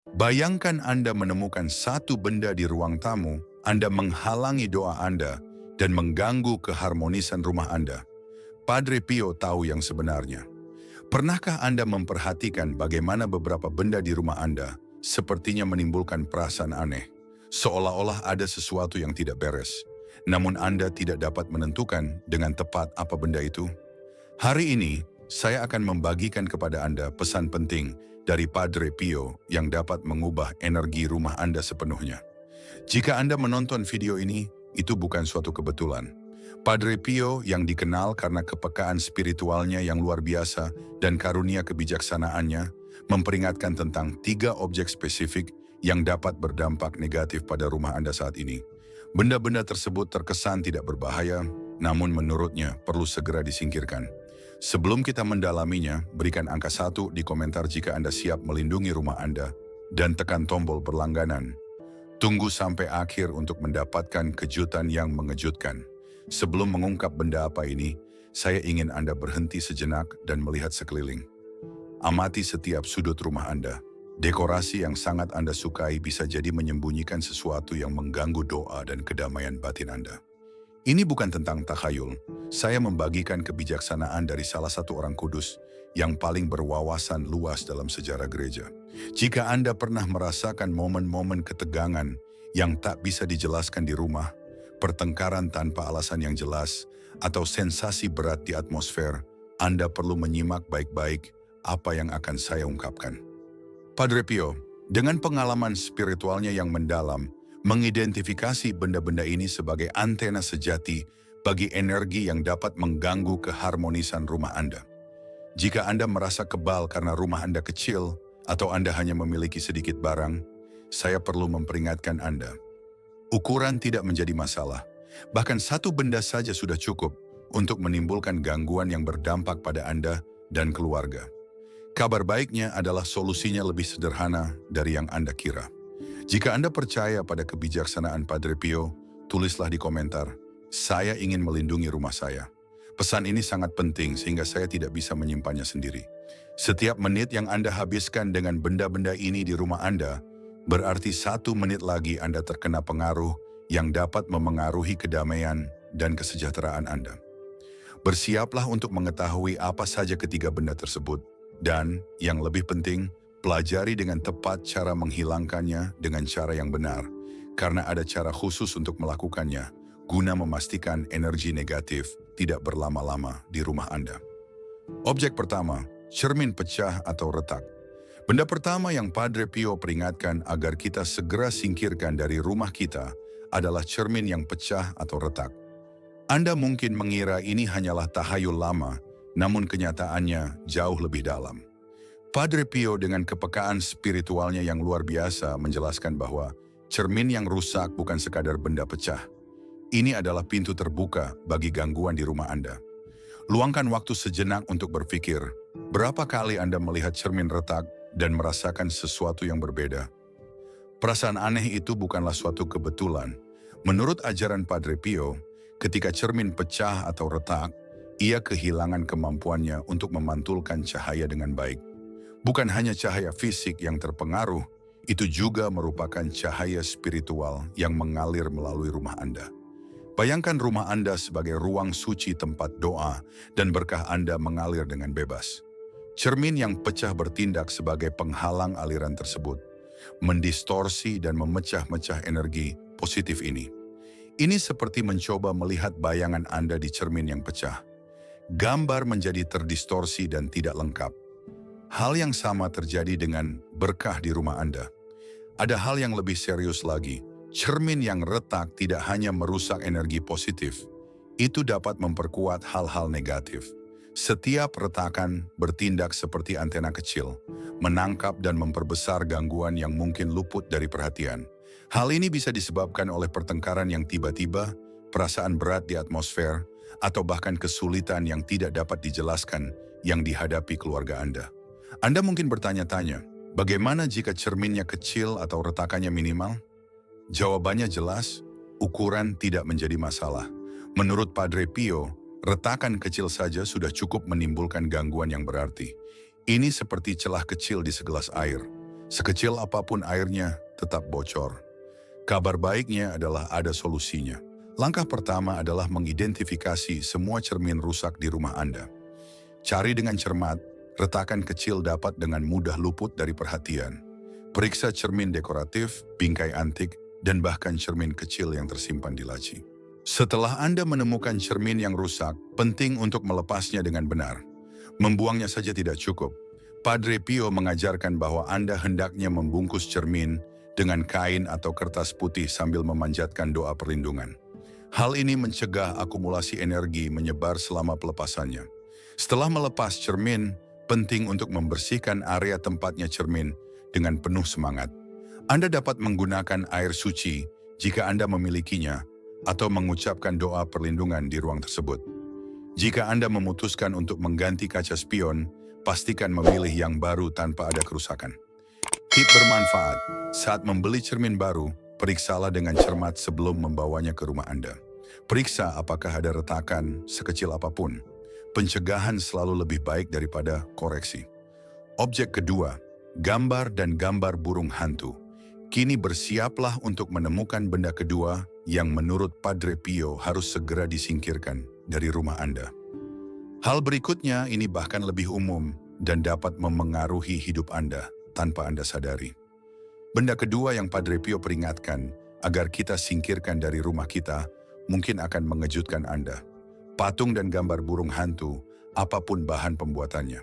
Bayangkan Anda menemukan satu benda di ruang tamu, Anda menghalangi doa Anda, dan mengganggu keharmonisan rumah Anda. Padre Pio tahu yang sebenarnya. Pernahkah Anda memperhatikan bagaimana beberapa benda di rumah Anda sepertinya menimbulkan perasaan aneh, seolah-olah ada sesuatu yang tidak beres, namun Anda tidak dapat menentukan dengan tepat apa benda itu? Hari ini, saya akan membagikan kepada Anda pesan penting dari Padre Pio yang dapat mengubah energi rumah Anda sepenuhnya. Jika Anda menonton video ini, itu bukan suatu kebetulan. Padre Pio yang dikenal karena kepekaan spiritualnya yang luar biasa dan karunia kebijaksanaannya, memperingatkan tentang 3 objek spesifik yang dapat berdampak negatif pada rumah Anda saat ini. Benda-benda tersebut terkesan tidak berbahaya, namun menurutnya perlu segera disingkirkan. Sebelum kita mendalaminya, berikan angka 1 di komentar jika Anda siap melindungi rumah Anda, dan tekan tombol berlangganan. Tunggu sampai akhir untuk mendapatkan kejutan yang mengejutkan. Sebelum mengungkap benda apa ini, saya ingin Anda berhenti sejenak dan melihat sekeliling. Amati setiap sudut rumah Anda. Dekorasi yang sangat Anda sukai bisa jadi menyembunyikan sesuatu yang mengganggu doa dan kedamaian batin Anda. Ini bukan tentang takhayul. Saya membagikan kebijaksanaan dari salah satu orang kudus yang paling berwawasan luas dalam sejarah gereja. Jika Anda pernah merasakan momen-momen ketegangan yang tak bisa dijelaskan di rumah, pertengkaran tanpa alasan yang jelas, atau sensasi berat di atmosfer, Anda perlu menyimak baik-baik apa yang akan saya ungkapkan. Padre Pio, dengan pengalaman spiritualnya yang mendalam, mengidentifikasi benda-benda ini sebagai antena sejati bagi energi yang dapat mengganggu keharmonisan rumah Anda. Jika Anda merasa kebal karena rumah Anda kecil atau Anda hanya memiliki sedikit barang, saya perlu memperingatkan Anda. Ukuran tidak menjadi masalah. Bahkan satu benda saja sudah cukup untuk menimbulkan gangguan yang berdampak pada Anda dan keluarga. Kabar baiknya adalah solusinya lebih sederhana dari yang Anda kira. Jika Anda percaya pada kebijaksanaan Padre Pio, tulislah di komentar, "Saya ingin melindungi rumah saya." Pesan ini sangat penting sehingga saya tidak bisa menyimpannya sendiri. Setiap menit yang Anda habiskan dengan benda-benda ini di rumah Anda, berarti 1 menit lagi Anda terkena pengaruh yang dapat memengaruhi kedamaian dan kesejahteraan Anda. Bersiaplah untuk mengetahui apa saja ketiga benda tersebut, dan yang lebih penting, pelajari dengan tepat cara menghilangkannya dengan cara yang benar, karena ada cara khusus untuk melakukannya, guna memastikan energi negatif tidak berlama-lama di rumah Anda. Objek pertama, cermin pecah atau retak. Benda pertama yang Padre Pio peringatkan agar kita segera singkirkan dari rumah kita adalah cermin yang pecah atau retak. Anda mungkin mengira ini hanyalah tahayul lama, namun kenyataannya jauh lebih dalam. Padre Pio dengan kepekaan spiritualnya yang luar biasa menjelaskan bahwa cermin yang rusak bukan sekadar benda pecah. Ini adalah pintu terbuka bagi gangguan di rumah Anda. Luangkan waktu sejenak untuk berpikir, berapa kali Anda melihat cermin retak dan merasakan sesuatu yang berbeda? Perasaan aneh itu bukanlah suatu kebetulan. Menurut ajaran Padre Pio, ketika cermin pecah atau retak, ia kehilangan kemampuannya untuk memantulkan cahaya dengan baik. Bukan hanya cahaya fisik yang terpengaruh, itu juga merupakan cahaya spiritual yang mengalir melalui rumah Anda. Bayangkan rumah Anda sebagai ruang suci tempat doa dan berkah Anda mengalir dengan bebas. Cermin yang pecah bertindak sebagai penghalang aliran tersebut, mendistorsi dan memecah-mecah energi positif ini. Ini seperti mencoba melihat bayangan Anda di cermin yang pecah. Gambar menjadi terdistorsi dan tidak lengkap. Hal yang sama terjadi dengan berkah di rumah Anda. Ada hal yang lebih serius lagi. Cermin yang retak tidak hanya merusak energi positif, itu dapat memperkuat hal-hal negatif. Setiap retakan bertindak seperti antena kecil, menangkap dan memperbesar gangguan yang mungkin luput dari perhatian. Hal ini bisa disebabkan oleh pertengkaran yang tiba-tiba, perasaan berat di atmosfer, atau bahkan kesulitan yang tidak dapat dijelaskan yang dihadapi keluarga Anda. Anda mungkin bertanya-tanya, bagaimana jika cerminnya kecil atau retakannya minimal? Jawabannya jelas, ukuran tidak menjadi masalah. Menurut Padre Pio, retakan kecil saja sudah cukup menimbulkan gangguan yang berarti. Ini seperti celah kecil di segelas air. Sekecil apapun airnya, tetap bocor. Kabar baiknya adalah ada solusinya. Langkah pertama adalah mengidentifikasi semua cermin rusak di rumah Anda. Cari dengan cermat, retakan kecil dapat dengan mudah luput dari perhatian. Periksa cermin dekoratif, bingkai antik, dan bahkan cermin kecil yang tersimpan di laci. Setelah Anda menemukan cermin yang rusak, penting untuk melepasnya dengan benar. Membuangnya saja tidak cukup. Padre Pio mengajarkan bahwa Anda hendaknya membungkus cermin dengan kain atau kertas putih sambil memanjatkan doa perlindungan. Hal ini mencegah akumulasi energi menyebar selama pelepasannya. Setelah melepas cermin, penting untuk membersihkan area tempatnya cermin dengan penuh semangat. Anda dapat menggunakan air suci jika Anda memilikinya atau mengucapkan doa perlindungan di ruang tersebut. Jika Anda memutuskan untuk mengganti kaca spion, pastikan memilih yang baru tanpa ada kerusakan. Tip bermanfaat, saat membeli cermin baru, periksalah dengan cermat sebelum membawanya ke rumah Anda. Periksa apakah ada retakan sekecil apapun. Pencegahan selalu lebih baik daripada koreksi. Objek kedua, gambar dan gambar burung hantu. Kini bersiaplah untuk menemukan benda kedua yang menurut Padre Pio harus segera disingkirkan dari rumah Anda. Hal berikutnya ini bahkan lebih umum dan dapat memengaruhi hidup Anda tanpa Anda sadari. Benda kedua yang Padre Pio peringatkan agar kita singkirkan dari rumah kita mungkin akan mengejutkan Anda. Patung dan gambar burung hantu, apapun bahan pembuatannya.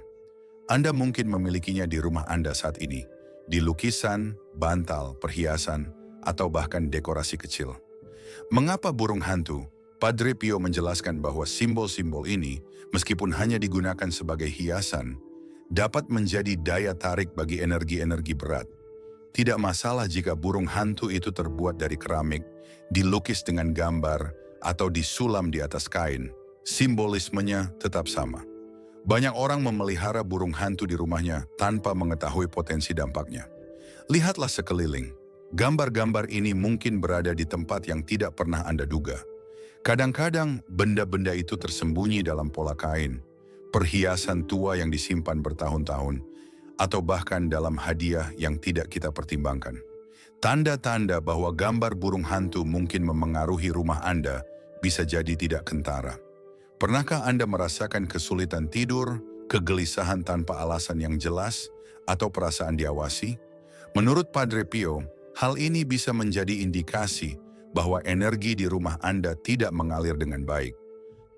Anda mungkin memilikinya di rumah Anda saat ini, di lukisan, bantal, perhiasan, atau bahkan dekorasi kecil. Mengapa burung hantu? Padre Pio menjelaskan bahwa simbol-simbol ini, meskipun hanya digunakan sebagai hiasan, dapat menjadi daya tarik bagi energi-energi berat. Tidak masalah jika burung hantu itu terbuat dari keramik, dilukis dengan gambar, atau disulam di atas kain. Simbolismenya tetap sama. Banyak orang memelihara burung hantu di rumahnya tanpa mengetahui potensi dampaknya. Lihatlah sekeliling. Gambar-gambar ini mungkin berada di tempat yang tidak pernah Anda duga. Kadang-kadang benda-benda itu tersembunyi dalam pola kain, perhiasan tua yang disimpan bertahun-tahun, atau bahkan dalam hadiah yang tidak kita pertimbangkan. Tanda-tanda bahwa gambar burung hantu mungkin memengaruhi rumah Anda bisa jadi tidak kentara. Pernahkah Anda merasakan kesulitan tidur, kegelisahan tanpa alasan yang jelas, atau perasaan diawasi? Menurut Padre Pio, hal ini bisa menjadi indikasi bahwa energi di rumah Anda tidak mengalir dengan baik.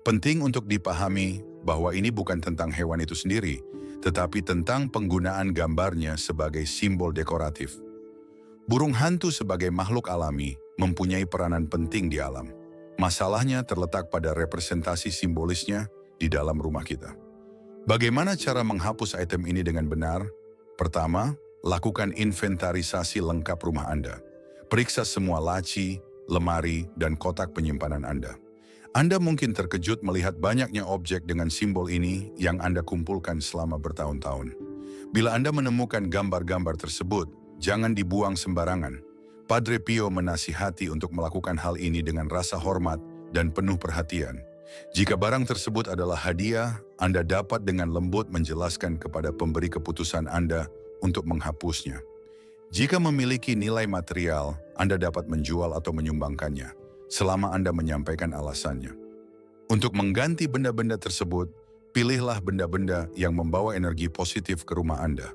Penting untuk dipahami bahwa ini bukan tentang hewan itu sendiri, tetapi tentang penggunaan gambarnya sebagai simbol dekoratif. Burung hantu sebagai makhluk alami mempunyai peranan penting di alam. Masalahnya terletak pada representasi simbolisnya di dalam rumah kita. Bagaimana cara menghapus item ini dengan benar? Pertama, lakukan inventarisasi lengkap rumah Anda. Periksa semua laci, lemari, dan kotak penyimpanan Anda. Anda mungkin terkejut melihat banyaknya objek dengan simbol ini yang Anda kumpulkan selama bertahun-tahun. Bila Anda menemukan gambar-gambar tersebut, jangan dibuang sembarangan. Padre Pio menasihati untuk melakukan hal ini dengan rasa hormat dan penuh perhatian. Jika barang tersebut adalah hadiah, Anda dapat dengan lembut menjelaskan kepada pemberi keputusan Anda untuk menghapusnya. Jika memiliki nilai material, Anda dapat menjual atau menyumbangkannya, selama Anda menyampaikan alasannya. Untuk mengganti benda-benda tersebut, pilihlah benda-benda yang membawa energi positif ke rumah Anda.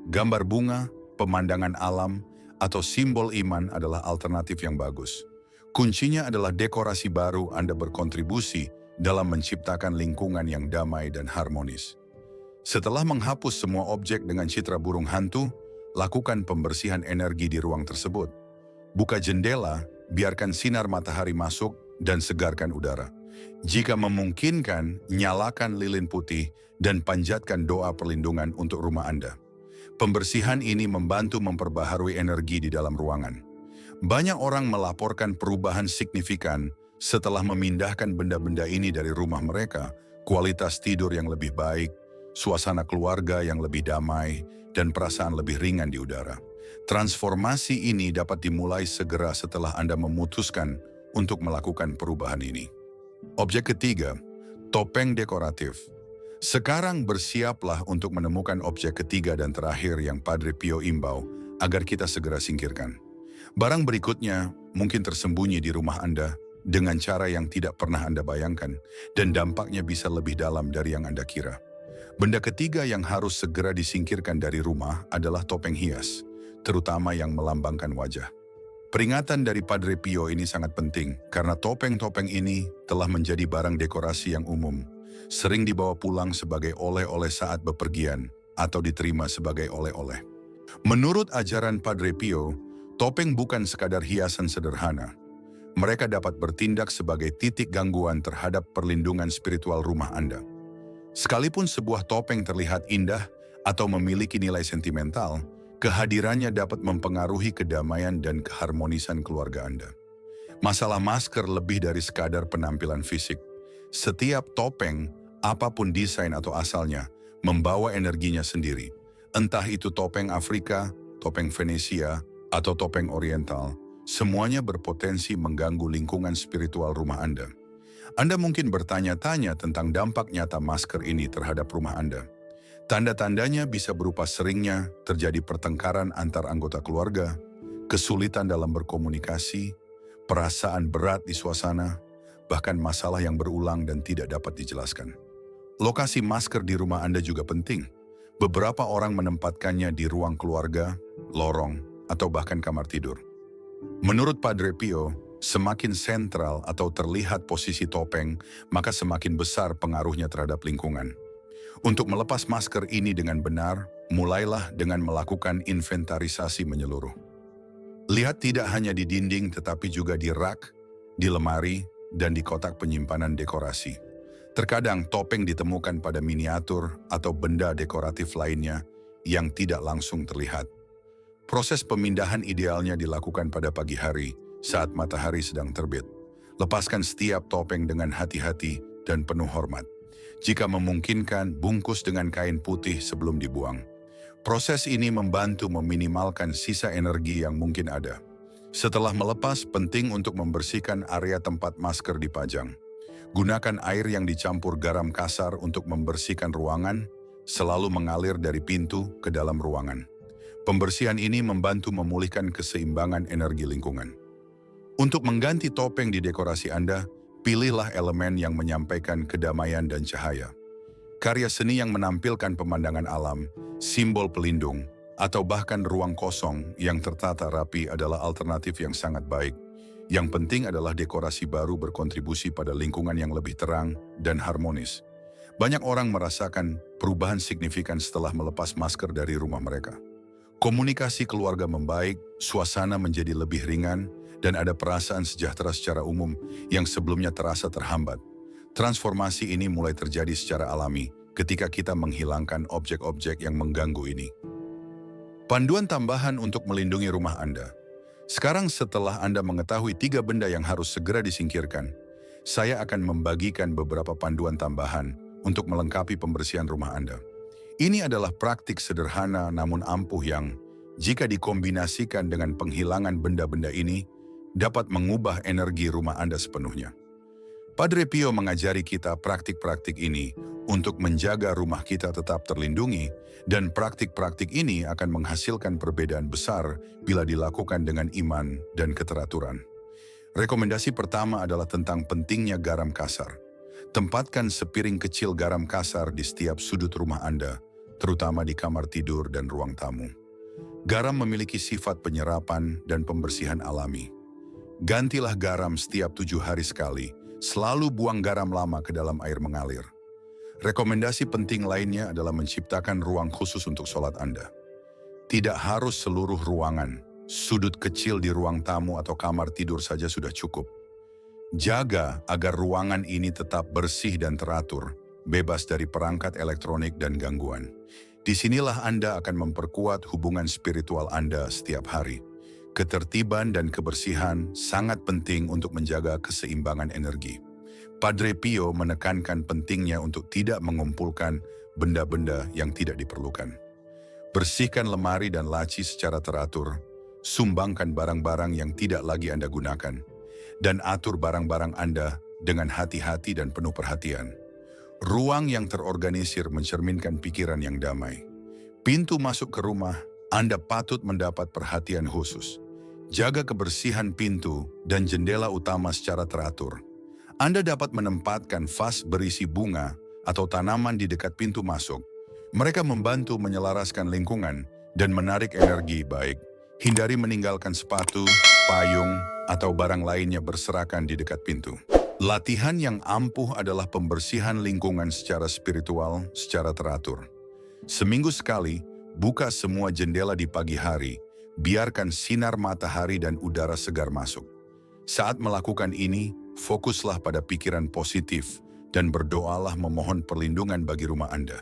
Gambar bunga, pemandangan alam, atau simbol iman adalah alternatif yang bagus. Kuncinya adalah dekorasi baru Anda berkontribusi dalam menciptakan lingkungan yang damai dan harmonis. Setelah menghapus semua objek dengan citra burung hantu, lakukan pembersihan energi di ruang tersebut. Buka jendela, biarkan sinar matahari masuk, dan segarkan udara. Jika memungkinkan, nyalakan lilin putih dan panjatkan doa perlindungan untuk rumah Anda. Pembersihan ini membantu memperbaharui energi di dalam ruangan. Banyak orang melaporkan perubahan signifikan setelah memindahkan benda-benda ini dari rumah mereka, kualitas tidur yang lebih baik, suasana keluarga yang lebih damai, dan perasaan lebih ringan di udara. Transformasi ini dapat dimulai segera setelah Anda memutuskan untuk melakukan perubahan ini. Objek ketiga, topeng dekoratif. Sekarang bersiaplah untuk menemukan objek ketiga dan terakhir yang Padre Pio imbau agar kita segera singkirkan. Barang berikutnya mungkin tersembunyi di rumah Anda dengan cara yang tidak pernah Anda bayangkan dan dampaknya bisa lebih dalam dari yang Anda kira. Benda ketiga yang harus segera disingkirkan dari rumah adalah topeng hias, terutama yang melambangkan wajah. Peringatan dari Padre Pio ini sangat penting karena topeng-topeng ini telah menjadi barang dekorasi yang umum, sering dibawa pulang sebagai oleh-oleh saat bepergian atau diterima sebagai oleh-oleh. Menurut ajaran Padre Pio, topeng bukan sekadar hiasan sederhana. Mereka dapat bertindak sebagai titik gangguan terhadap perlindungan spiritual rumah Anda. Sekalipun sebuah topeng terlihat indah atau memiliki nilai sentimental, kehadirannya dapat mempengaruhi kedamaian dan keharmonisan keluarga Anda. Masalah masker lebih dari sekadar penampilan fisik. Setiap topeng, apapun desain atau asalnya, membawa energinya sendiri. Entah itu topeng Afrika, topeng Venesia, atau topeng Oriental, semuanya berpotensi mengganggu lingkungan spiritual rumah Anda. Anda mungkin bertanya-tanya tentang dampak nyata masker ini terhadap rumah Anda. Tanda-tandanya bisa berupa seringnya terjadi pertengkaran antar anggota keluarga, kesulitan dalam berkomunikasi, perasaan berat di suasana, bahkan masalah yang berulang dan tidak dapat dijelaskan. Lokasi masker di rumah Anda juga penting. Beberapa orang menempatkannya di ruang keluarga, lorong, atau bahkan kamar tidur. Menurut Padre Pio, semakin sentral atau terlihat posisi topeng, maka semakin besar pengaruhnya terhadap lingkungan. Untuk melepas masker ini dengan benar, mulailah dengan melakukan inventarisasi menyeluruh. Lihat tidak hanya di dinding tetapi juga di rak, di lemari, dan di kotak penyimpanan dekorasi. Terkadang topeng ditemukan pada miniatur atau benda dekoratif lainnya yang tidak langsung terlihat. Proses pemindahan idealnya dilakukan pada pagi hari saat matahari sedang terbit. Lepaskan setiap topeng dengan hati-hati dan penuh hormat. Jika memungkinkan, bungkus dengan kain putih sebelum dibuang. Proses ini membantu meminimalkan sisa energi yang mungkin ada. Setelah melepas, penting untuk membersihkan area tempat masker dipajang. Gunakan air yang dicampur garam kasar untuk membersihkan ruangan, selalu mengalir dari pintu ke dalam ruangan. Pembersihan ini membantu memulihkan keseimbangan energi lingkungan. Untuk mengganti topeng di dekorasi Anda, pilihlah elemen yang menyampaikan kedamaian dan cahaya. Karya seni yang menampilkan pemandangan alam, simbol pelindung, atau bahkan ruang kosong yang tertata rapi adalah alternatif yang sangat baik. Yang penting adalah dekorasi baru berkontribusi pada lingkungan yang lebih terang dan harmonis. Banyak orang merasakan perubahan signifikan setelah melepas masker dari rumah mereka. Komunikasi keluarga membaik, suasana menjadi lebih ringan, dan ada perasaan sejahtera secara umum yang sebelumnya terasa terhambat. Transformasi ini mulai terjadi secara alami ketika kita menghilangkan objek-objek yang mengganggu ini. Panduan tambahan untuk melindungi rumah Anda. Sekarang setelah Anda mengetahui 3 benda yang harus segera disingkirkan, saya akan membagikan beberapa panduan tambahan untuk melengkapi pembersihan rumah Anda. Ini adalah praktik sederhana namun ampuh yang, jika dikombinasikan dengan penghilangan benda-benda ini, dapat mengubah energi rumah Anda sepenuhnya. Padre Pio mengajari kita praktik-praktik ini untuk menjaga rumah kita tetap terlindungi, dan praktik-praktik ini akan menghasilkan perbedaan besar bila dilakukan dengan iman dan keteraturan. Rekomendasi pertama adalah tentang pentingnya garam kasar. Tempatkan sepiring kecil garam kasar di setiap sudut rumah Anda, terutama di kamar tidur dan ruang tamu. Garam memiliki sifat penyerapan dan pembersihan alami. Gantilah garam setiap 7 hari sekali. Selalu buang garam lama ke dalam air mengalir. Rekomendasi penting lainnya adalah menciptakan ruang khusus untuk sholat Anda. Tidak harus seluruh ruangan, sudut kecil di ruang tamu atau kamar tidur saja sudah cukup. Jaga agar ruangan ini tetap bersih dan teratur, bebas dari perangkat elektronik dan gangguan. Disinilah Anda akan memperkuat hubungan spiritual Anda setiap hari. Ketertiban dan kebersihan sangat penting untuk menjaga keseimbangan energi. Padre Pio menekankan pentingnya untuk tidak mengumpulkan benda-benda yang tidak diperlukan. Bersihkan lemari dan laci secara teratur, sumbangkan barang-barang yang tidak lagi Anda gunakan, dan atur barang-barang Anda dengan hati-hati dan penuh perhatian. Ruang yang terorganisir mencerminkan pikiran yang damai. Pintu masuk ke rumah, Anda patut mendapat perhatian khusus. Jaga kebersihan pintu dan jendela utama secara teratur. Anda dapat menempatkan vas berisi bunga atau tanaman di dekat pintu masuk. Mereka membantu menyelaraskan lingkungan dan menarik energi baik. Hindari meninggalkan sepatu, payung, atau barang lainnya berserakan di dekat pintu. Latihan yang ampuh adalah pembersihan lingkungan secara spiritual secara teratur. Seminggu sekali, buka semua jendela di pagi hari, biarkan sinar matahari dan udara segar masuk. Saat melakukan ini, fokuslah pada pikiran positif dan berdoalah memohon perlindungan bagi rumah Anda.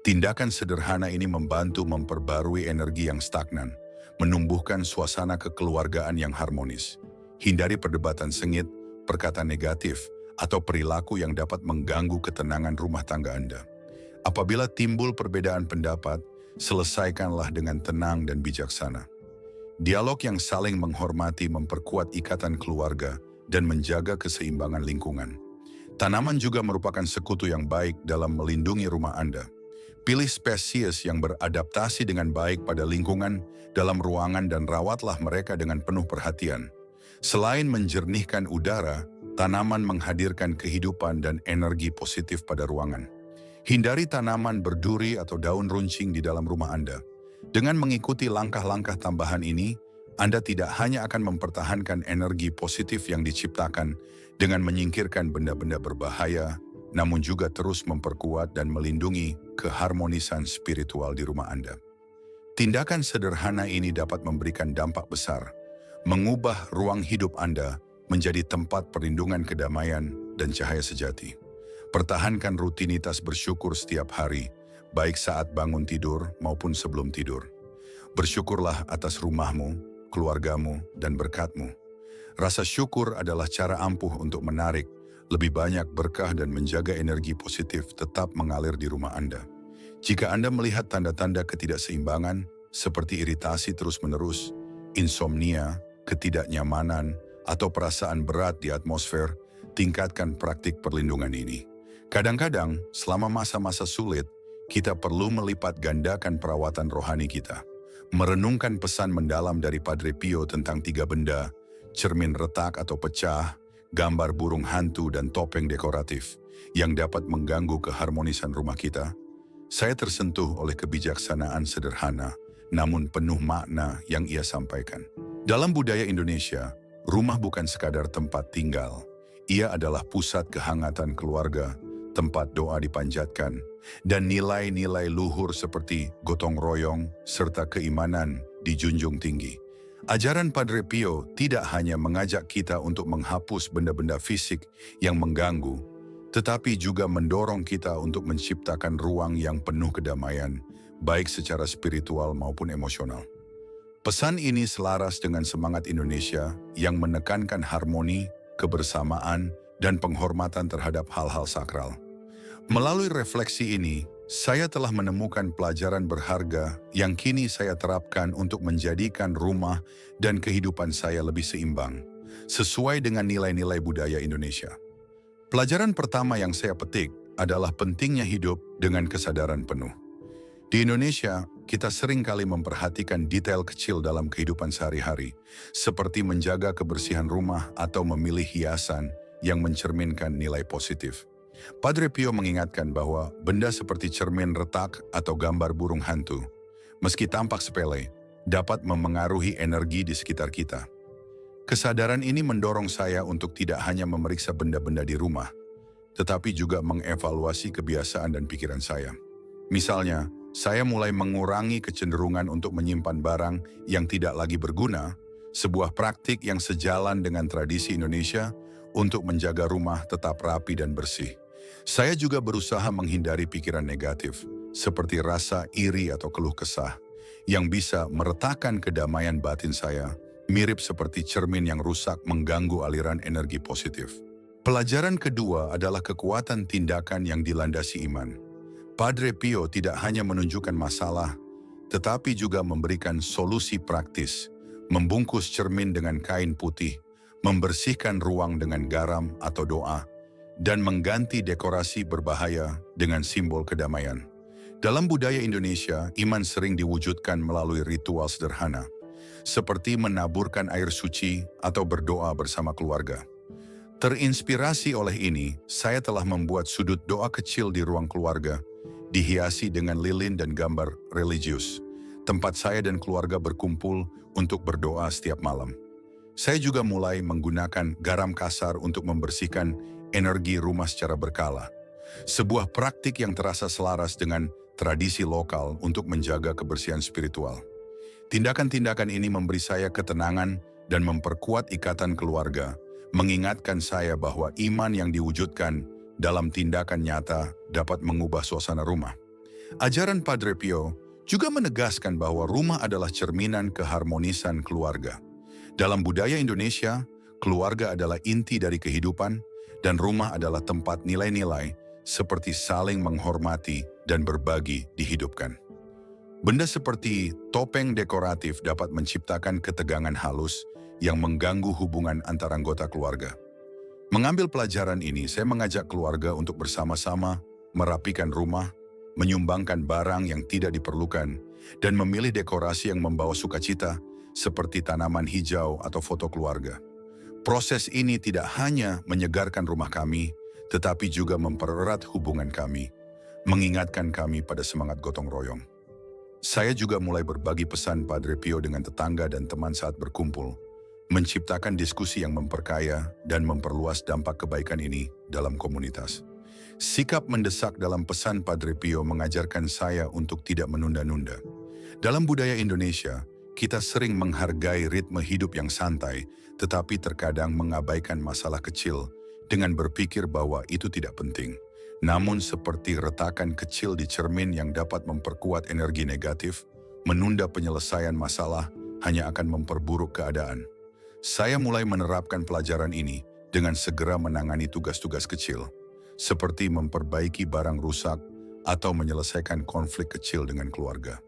Tindakan sederhana ini membantu memperbarui energi yang stagnan, menumbuhkan suasana kekeluargaan yang harmonis. Hindari perdebatan sengit, perkataan negatif, atau perilaku yang dapat mengganggu ketenangan rumah tangga Anda. Apabila timbul perbedaan pendapat, selesaikanlah dengan tenang dan bijaksana. Dialog yang saling menghormati memperkuat ikatan keluarga dan menjaga keseimbangan lingkungan. Tanaman juga merupakan sekutu yang baik dalam melindungi rumah Anda. Pilih spesies yang beradaptasi dengan baik pada lingkungan dalam ruangan dan rawatlah mereka dengan penuh perhatian. Selain menjernihkan udara, tanaman menghadirkan kehidupan dan energi positif pada ruangan. Hindari tanaman berduri atau daun runcing di dalam rumah Anda. Dengan mengikuti langkah-langkah tambahan ini, Anda tidak hanya akan mempertahankan energi positif yang diciptakan dengan menyingkirkan benda-benda berbahaya, namun juga terus memperkuat dan melindungi keharmonisan spiritual di rumah Anda. Tindakan sederhana ini dapat memberikan dampak besar, mengubah ruang hidup Anda menjadi tempat perlindungan kedamaian dan cahaya sejati. Pertahankan rutinitas bersyukur setiap hari, baik saat bangun tidur maupun sebelum tidur. Bersyukurlah atas rumahmu, keluargamu, dan berkatmu. Rasa syukur adalah cara ampuh untuk menarik lebih banyak berkah dan menjaga energi positif tetap mengalir di rumah Anda. Jika Anda melihat tanda-tanda ketidakseimbangan, seperti iritasi terus-menerus, insomnia, ketidaknyamanan, atau perasaan berat di atmosfer, tingkatkan praktik perlindungan ini. Kadang-kadang, selama masa-masa sulit, kita perlu melipat gandakan perawatan rohani kita. Merenungkan pesan mendalam dari Padre Pio tentang 3 benda, cermin retak atau pecah, gambar burung hantu dan topeng dekoratif, yang dapat mengganggu keharmonisan rumah kita. Saya tersentuh oleh kebijaksanaan sederhana, namun penuh makna yang ia sampaikan. Dalam budaya Indonesia, rumah bukan sekadar tempat tinggal. Ia adalah pusat kehangatan keluarga, tempat doa dipanjatkan, dan nilai-nilai luhur seperti gotong royong serta keimanan dijunjung tinggi. Ajaran Padre Pio tidak hanya mengajak kita untuk menghapus benda-benda fisik yang mengganggu, tetapi juga mendorong kita untuk menciptakan ruang yang penuh kedamaian, baik secara spiritual maupun emosional. Pesan ini selaras dengan semangat Indonesia yang menekankan harmoni, kebersamaan, dan penghormatan terhadap hal-hal sakral. Melalui refleksi ini, saya telah menemukan pelajaran berharga yang kini saya terapkan untuk menjadikan rumah dan kehidupan saya lebih seimbang, sesuai dengan nilai-nilai budaya Indonesia. Pelajaran pertama yang saya petik adalah pentingnya hidup dengan kesadaran penuh. Di Indonesia, kita seringkali memperhatikan detail kecil dalam kehidupan sehari-hari, seperti menjaga kebersihan rumah atau memilih hiasan yang mencerminkan nilai positif. Padre Pio mengingatkan bahwa benda seperti cermin retak atau gambar burung hantu, meski tampak sepele, dapat memengaruhi energi di sekitar kita. Kesadaran ini mendorong saya untuk tidak hanya memeriksa benda-benda di rumah, tetapi juga mengevaluasi kebiasaan dan pikiran saya. Misalnya, saya mulai mengurangi kecenderungan untuk menyimpan barang yang tidak lagi berguna, sebuah praktik yang sejalan dengan tradisi Indonesia untuk menjaga rumah tetap rapi dan bersih. Saya juga berusaha menghindari pikiran negatif, seperti rasa iri atau keluh kesah, yang bisa meretakkan kedamaian batin saya, mirip seperti cermin yang rusak mengganggu aliran energi positif. Pelajaran kedua adalah kekuatan tindakan yang dilandasi iman. Padre Pio tidak hanya menunjukkan masalah, tetapi juga memberikan solusi praktis, membungkus cermin dengan kain putih, membersihkan ruang dengan garam atau doa, dan mengganti dekorasi berbahaya dengan simbol kedamaian. Dalam budaya Indonesia, iman sering diwujudkan melalui ritual sederhana, seperti menaburkan air suci atau berdoa bersama keluarga. Terinspirasi oleh ini, saya telah membuat sudut doa kecil di ruang keluarga, dihiasi dengan lilin dan gambar religius, tempat saya dan keluarga berkumpul untuk berdoa setiap malam. Saya juga mulai menggunakan garam kasar untuk membersihkan energi rumah secara berkala. Sebuah praktik yang terasa selaras dengan tradisi lokal untuk menjaga kebersihan spiritual. Tindakan-tindakan ini memberi saya ketenangan dan memperkuat ikatan keluarga, mengingatkan saya bahwa iman yang diwujudkan dalam tindakan nyata dapat mengubah suasana rumah. Ajaran Padre Pio juga menegaskan bahwa rumah adalah cerminan keharmonisan keluarga. Dalam budaya Indonesia, keluarga adalah inti dari kehidupan dan rumah adalah tempat nilai-nilai seperti saling menghormati dan berbagi dihidupkan. Benda seperti topeng dekoratif dapat menciptakan ketegangan halus yang mengganggu hubungan antara anggota keluarga. Mengambil pelajaran ini, saya mengajak keluarga untuk bersama-sama merapikan rumah, menyumbangkan barang yang tidak diperlukan, dan memilih dekorasi yang membawa sukacita seperti tanaman hijau atau foto keluarga. Proses ini tidak hanya menyegarkan rumah kami, tetapi juga mempererat hubungan kami, mengingatkan kami pada semangat gotong royong. Saya juga mulai berbagi pesan Padre Pio dengan tetangga dan teman saat berkumpul, menciptakan diskusi yang memperkaya dan memperluas dampak kebaikan ini dalam komunitas. Sikap mendesak dalam pesan Padre Pio mengajarkan saya untuk tidak menunda-nunda. Dalam budaya Indonesia, kita sering menghargai ritme hidup yang santai, tetapi terkadang mengabaikan masalah kecil dengan berpikir bahwa itu tidak penting. Namun seperti retakan kecil di cermin yang dapat memperkuat energi negatif, menunda penyelesaian masalah hanya akan memperburuk keadaan. Saya mulai menerapkan pelajaran ini dengan segera menangani tugas-tugas kecil, seperti memperbaiki barang rusak atau menyelesaikan konflik kecil dengan keluarga.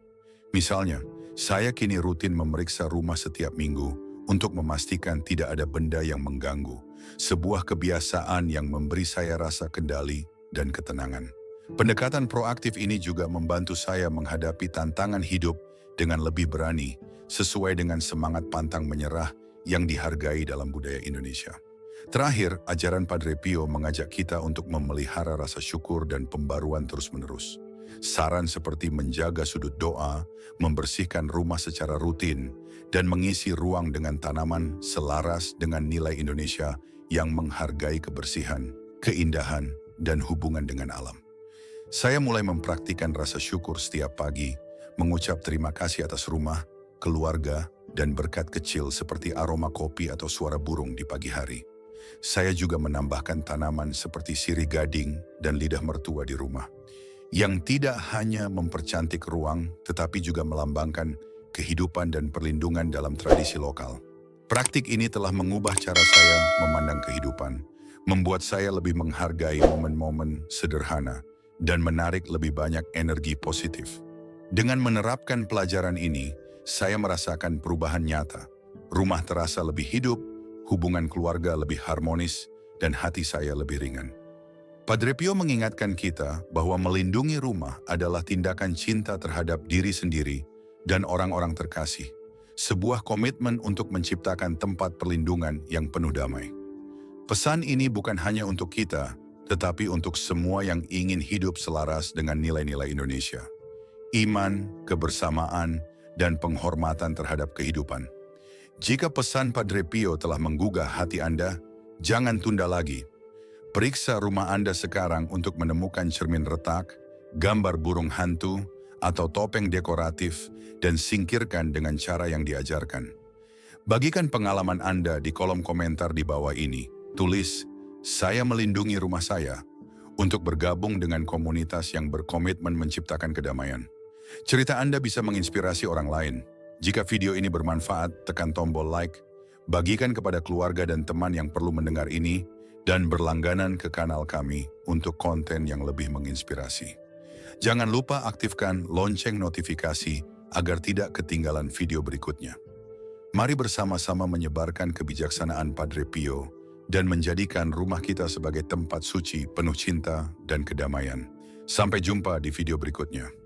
Misalnya, saya kini rutin memeriksa rumah setiap minggu untuk memastikan tidak ada benda yang mengganggu, sebuah kebiasaan yang memberi saya rasa kendali dan ketenangan. Pendekatan proaktif ini juga membantu saya menghadapi tantangan hidup dengan lebih berani, sesuai dengan semangat pantang menyerah yang dihargai dalam budaya Indonesia. Terakhir, ajaran Padre Pio mengajak kita untuk memelihara rasa syukur dan pembaruan terus-menerus. Saran seperti menjaga sudut doa, membersihkan rumah secara rutin, dan mengisi ruang dengan tanaman selaras dengan nilai Indonesia yang menghargai kebersihan, keindahan, dan hubungan dengan alam. Saya mulai mempraktikkan rasa syukur setiap pagi, mengucap terima kasih atas rumah, keluarga, dan berkat kecil seperti aroma kopi atau suara burung di pagi hari. Saya juga menambahkan tanaman seperti sirih gading dan lidah mertua di rumah, yang tidak hanya mempercantik ruang, tetapi juga melambangkan kehidupan dan perlindungan dalam tradisi lokal. Praktik ini telah mengubah cara saya memandang kehidupan, membuat saya lebih menghargai momen-momen sederhana, dan menarik lebih banyak energi positif. Dengan menerapkan pelajaran ini, saya merasakan perubahan nyata. Rumah terasa lebih hidup, hubungan keluarga lebih harmonis, dan hati saya lebih ringan. Padre Pio mengingatkan kita bahwa melindungi rumah adalah tindakan cinta terhadap diri sendiri dan orang-orang terkasih, sebuah komitmen untuk menciptakan tempat perlindungan yang penuh damai. Pesan ini bukan hanya untuk kita, tetapi untuk semua yang ingin hidup selaras dengan nilai-nilai Indonesia. Iman, kebersamaan, dan penghormatan terhadap kehidupan. Jika pesan Padre Pio telah menggugah hati Anda, jangan tunda lagi. Periksa rumah Anda sekarang untuk menemukan cermin retak, gambar burung hantu, atau topeng dekoratif, dan singkirkan dengan cara yang diajarkan. Bagikan pengalaman Anda di kolom komentar di bawah ini. Tulis, "Saya melindungi rumah saya," untuk bergabung dengan komunitas yang berkomitmen menciptakan kedamaian. Cerita Anda bisa menginspirasi orang lain. Jika video ini bermanfaat, tekan tombol like, bagikan kepada keluarga dan teman yang perlu mendengar ini, dan berlangganan ke kanal kami untuk konten yang lebih menginspirasi. Jangan lupa aktifkan lonceng notifikasi agar tidak ketinggalan video berikutnya. Mari bersama-sama menyebarkan kebijaksanaan Padre Pio dan menjadikan rumah kita sebagai tempat suci penuh cinta dan kedamaian. Sampai jumpa di video berikutnya.